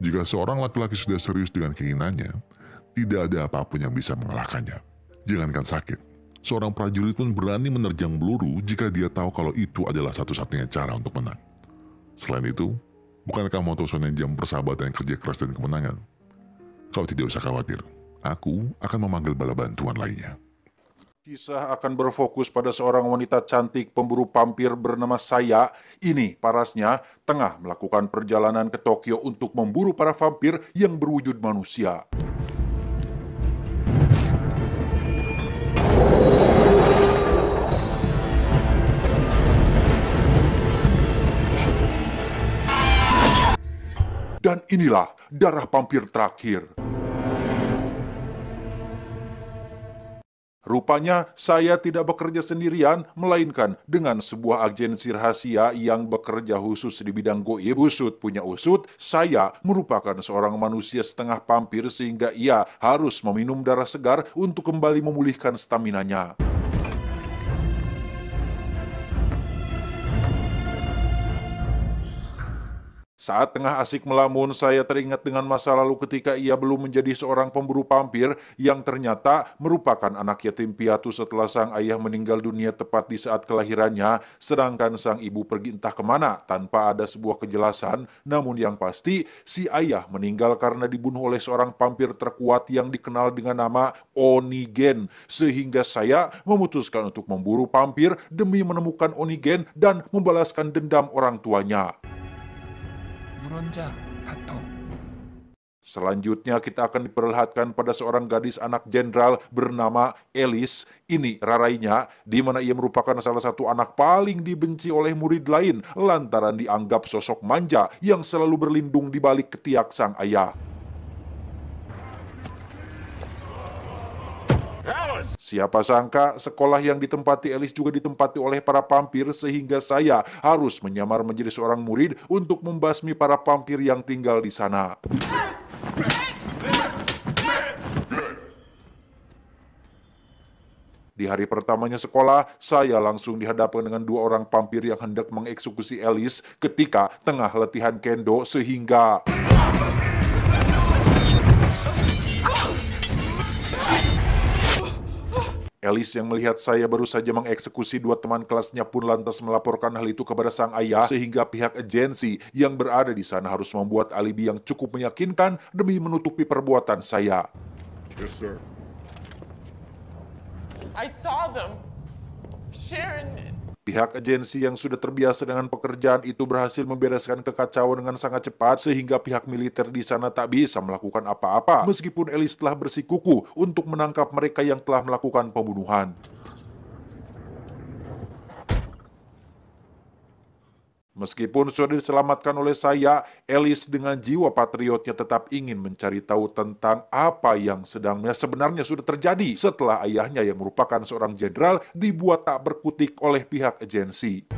Jika seorang laki-laki sudah serius dengan keinginannya, tidak ada apapun yang bisa mengalahkannya. Jangankan sakit, seorang prajurit pun berani menerjang peluru jika dia tahu kalau itu adalah satu-satunya cara untuk menang. Selain itu, bukankah moto Shonen Jump persahabatan, kerja keras, dan kemenangan? Kau tidak usah khawatir, aku akan memanggil bala bantuan lainnya. Kisah akan berfokus pada seorang wanita cantik pemburu vampir bernama Saya. Ini parasnya tengah melakukan perjalanan ke Tokyo untuk memburu para vampir yang berwujud manusia. Dan inilah darah vampir terakhir. Rupanya saya tidak bekerja sendirian, melainkan dengan sebuah agensi rahasia yang bekerja khusus di bidang goib. Usut punya usut, saya merupakan seorang manusia setengah vampir sehingga ia harus meminum darah segar untuk kembali memulihkan staminanya. Saat tengah asik melamun, saya teringat dengan masa lalu ketika ia belum menjadi seorang pemburu vampir yang ternyata merupakan anak yatim piatu setelah sang ayah meninggal dunia tepat di saat kelahirannya, sedangkan sang ibu pergi entah kemana tanpa ada sebuah kejelasan. Namun yang pasti, si ayah meninggal karena dibunuh oleh seorang vampir terkuat yang dikenal dengan nama Onigen, sehingga saya memutuskan untuk memburu vampir demi menemukan Onigen dan membalaskan dendam orang tuanya. Selanjutnya kita akan diperlihatkan pada seorang gadis anak jenderal bernama Elis. Ini rarainya, di mana ia merupakan salah satu anak paling dibenci oleh murid lain lantaran dianggap sosok manja yang selalu berlindung di balik ketiak sang ayah. Siapa sangka sekolah yang ditempati Elis juga ditempati oleh para vampir, sehingga saya harus menyamar menjadi seorang murid untuk membasmi para vampir yang tinggal di sana. Di hari pertamanya sekolah, saya langsung dihadapkan dengan dua orang vampir yang hendak mengeksekusi Elis ketika tengah latihan kendo, sehingga Elis yang melihat saya baru saja mengeksekusi dua teman kelasnya pun lantas melaporkan hal itu kepada sang ayah, sehingga pihak agensi yang berada di sana harus membuat alibi yang cukup meyakinkan demi menutupi perbuatan saya. Yes, sir. I saw them. Sharon. Pihak agensi yang sudah terbiasa dengan pekerjaan itu berhasil membereskan kekacauan dengan sangat cepat, sehingga pihak militer di sana tak bisa melakukan apa-apa meskipun Elis telah bersikukuh untuk menangkap mereka yang telah melakukan pembunuhan. Meskipun sudah diselamatkan oleh saya, Elis dengan jiwa patriotnya tetap ingin mencari tahu tentang apa yang sebenarnya sudah terjadi setelah ayahnya yang merupakan seorang jenderal dibuat tak berkutik oleh pihak agensi.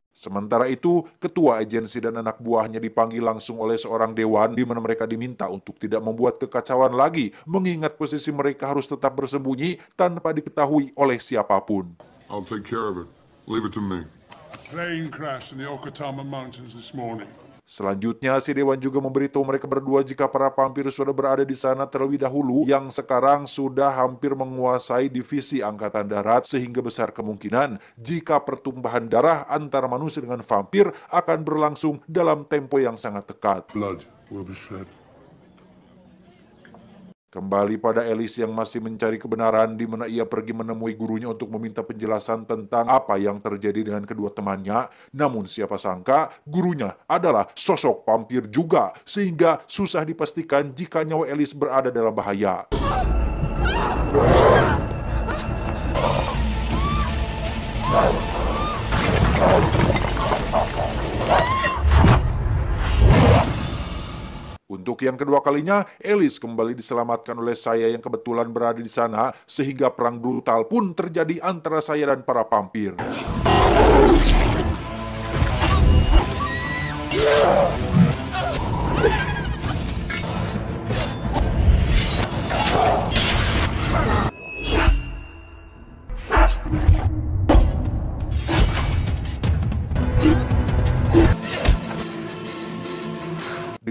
Sementara itu, ketua agensi dan anak buahnya dipanggil langsung oleh seorang dewan, di mana mereka diminta untuk tidak membuat kekacauan lagi, mengingat posisi mereka harus tetap bersembunyi tanpa diketahui oleh siapapun. I'll take care of it. Leave it to me. Plane crashed in the Okatama Mountains this morning. Selanjutnya, si dewan juga memberitahu mereka berdua jika para vampir sudah berada di sana terlebih dahulu, yang sekarang sudah hampir menguasai divisi angkatan darat, sehingga besar kemungkinan jika pertumpahan darah antara manusia dengan vampir akan berlangsung dalam tempo yang sangat dekat. Blood will be shed. Kembali pada Elis yang masih mencari kebenaran, di mana ia pergi menemui gurunya untuk meminta penjelasan tentang apa yang terjadi dengan kedua temannya. Namun siapa sangka gurunya adalah sosok vampir juga, sehingga susah dipastikan jika nyawa Elis berada dalam bahaya. Untuk yang kedua kalinya, Elis kembali diselamatkan oleh saya yang kebetulan berada di sana, sehingga perang brutal pun terjadi antara saya dan para vampir.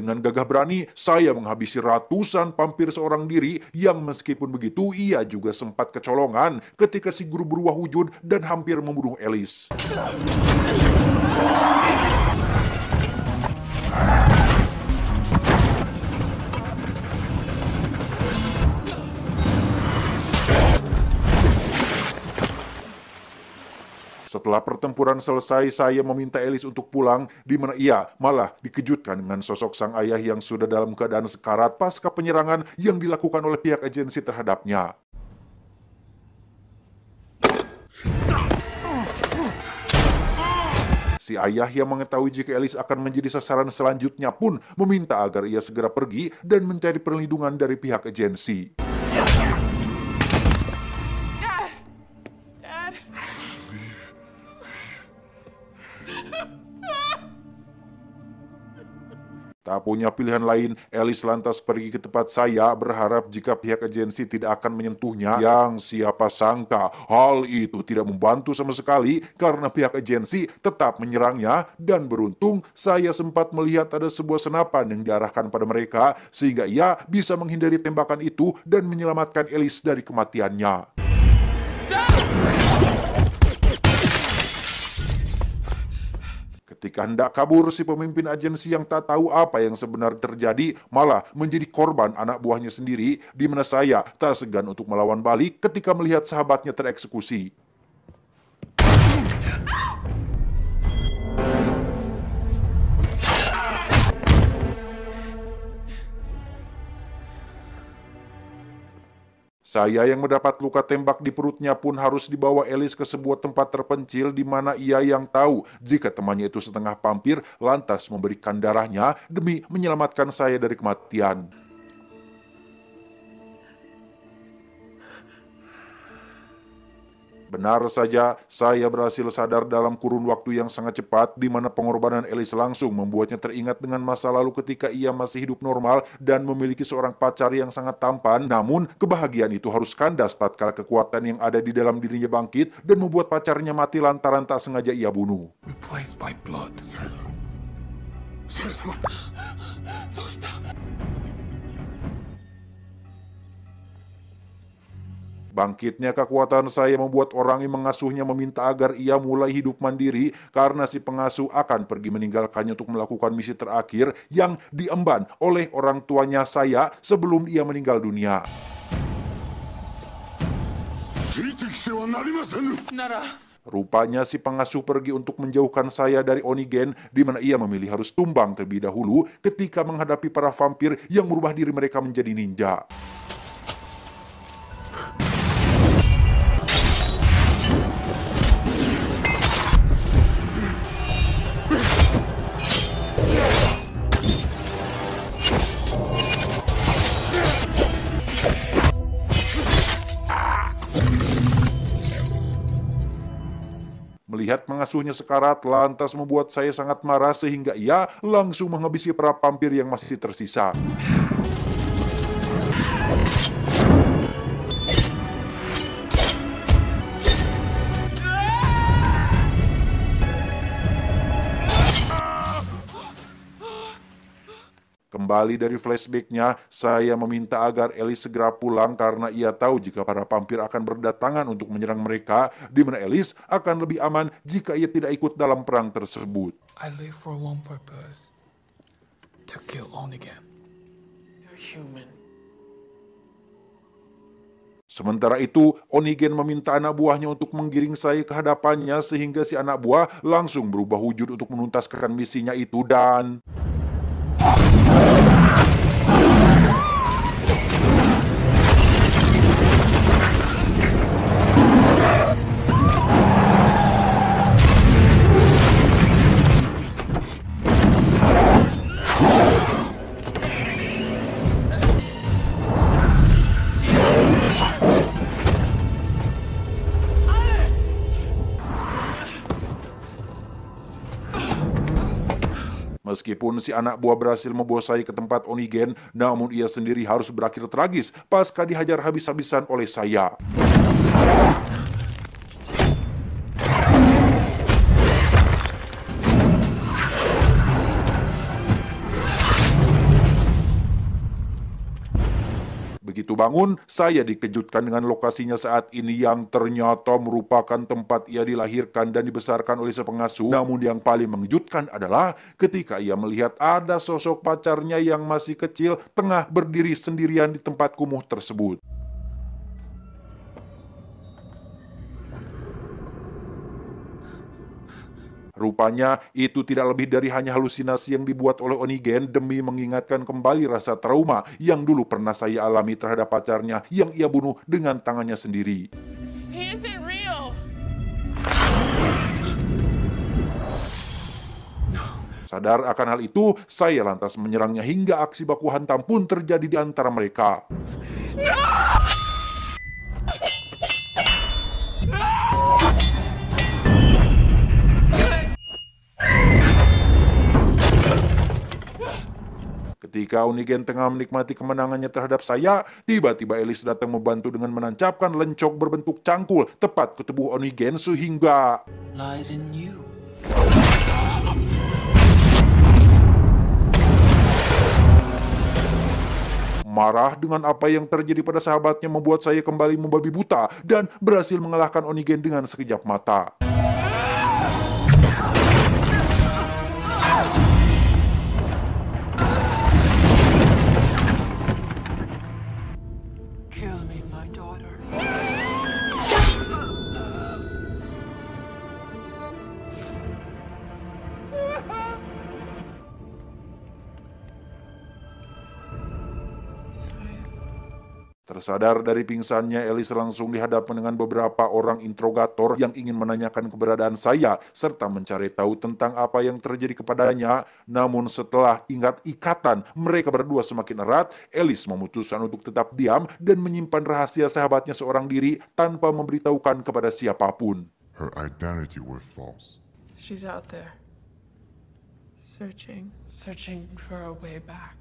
Dengan gagah berani, saya menghabisi ratusan vampir seorang diri yang meskipun begitu, ia juga sempat kecolongan ketika si guru berubah wujud dan hampir membunuh Alice. Setelah pertempuran selesai, saya meminta Alice untuk pulang, di mana ia malah dikejutkan dengan sosok sang ayah yang sudah dalam keadaan sekarat pasca penyerangan yang dilakukan oleh pihak agensi terhadapnya. Si ayah yang mengetahui jika Alice akan menjadi sasaran selanjutnya pun meminta agar ia segera pergi dan mencari perlindungan dari pihak agensi. Tak punya pilihan lain, Alice lantas pergi ke tempat saya berharap jika pihak agensi tidak akan menyentuhnya. Yang siapa sangka hal itu tidak membantu sama sekali karena pihak agensi tetap menyerangnya, dan beruntung saya sempat melihat ada sebuah senapan yang diarahkan pada mereka sehingga ia bisa menghindari tembakan itu dan menyelamatkan Alice dari kematiannya. Ketika hendak kabur, si pemimpin agensi yang tak tahu apa yang sebenarnya terjadi malah menjadi korban anak buahnya sendiri, di mana saya tak segan untuk melawan balik ketika melihat sahabatnya tereksekusi. Saya yang mendapat luka tembak di perutnya pun harus dibawa Alice ke sebuah tempat terpencil di mana ia yang tahu jika temannya itu setengah vampir, lantas memberikan darahnya demi menyelamatkan saya dari kematian. Benar saja, saya berhasil sadar dalam kurun waktu yang sangat cepat, di mana pengorbanan Alice langsung membuatnya teringat dengan masa lalu ketika ia masih hidup normal dan memiliki seorang pacar yang sangat tampan. Namun, kebahagiaan itu harus kandas tatkala kekuatan yang ada di dalam dirinya bangkit dan membuat pacarnya mati lantaran tak sengaja ia bunuh. Replaced by blood. Bangkitnya kekuatan saya membuat orang yang mengasuhnya meminta agar ia mulai hidup mandiri karena si pengasuh akan pergi meninggalkannya untuk melakukan misi terakhir yang diemban oleh orang tuanya saya sebelum ia meninggal dunia. Rupanya si pengasuh pergi untuk menjauhkan saya dari Onigen, di mana ia memilih harus tumbang terlebih dahulu ketika menghadapi para vampir yang merubah diri mereka menjadi ninja. Melihat pengasuhnya sekarat lantas membuat saya sangat marah sehingga ia langsung menghabisi para vampir yang masih tersisa. Kembali dari flashbacknya, saya meminta agar Alice segera pulang karena ia tahu jika para vampir akan berdatangan untuk menyerang mereka, di mana Alice akan lebih aman jika ia tidak ikut dalam perang tersebut. I live for one purpose. To kill Onigen. You're human. Sementara itu, Onigen meminta anak buahnya untuk menggiring saya ke hadapannya sehingga si anak buah langsung berubah wujud untuk menuntaskan misinya itu dan... Meskipun si anak buah berhasil membawa saya ke tempat Onigen, namun ia sendiri harus berakhir tragis pasca dihajar habis-habisan oleh saya. Begitu bangun, saya dikejutkan dengan lokasinya saat ini yang ternyata merupakan tempat ia dilahirkan dan dibesarkan oleh sepengasuh. Namun yang paling mengejutkan adalah ketika ia melihat ada sosok pacarnya yang masih kecil tengah berdiri sendirian di tempat kumuh tersebut. Rupanya itu tidak lebih dari hanya halusinasi yang dibuat oleh Onigen demi mengingatkan kembali rasa trauma yang dulu pernah saya alami terhadap pacarnya yang ia bunuh dengan tangannya sendiri. He isn't real. Sadar akan hal itu, saya lantas menyerangnya hingga aksi baku hantam pun terjadi di antara mereka. Ketika Onigen tengah menikmati kemenangannya terhadap saya, tiba-tiba Ellis datang membantu dengan menancapkan lencok berbentuk cangkul tepat ke tubuh Onigen sehingga Lies in you. marah dengan apa yang terjadi pada sahabatnya membuat saya kembali membabi buta dan berhasil mengalahkan Onigen dengan sekejap mata. Kill me, my daughter. Tersadar dari pingsannya, Ellis langsung dihadapkan dengan beberapa orang interrogator yang ingin menanyakan keberadaan saya serta mencari tahu tentang apa yang terjadi kepadanya. Namun setelah ingat ikatan mereka berdua semakin erat, Ellis memutuskan untuk tetap diam dan menyimpan rahasia sahabatnya seorang diri tanpa memberitahukan kepada siapapun. Her identity was false. She's out there. Searching. Searching for a way back.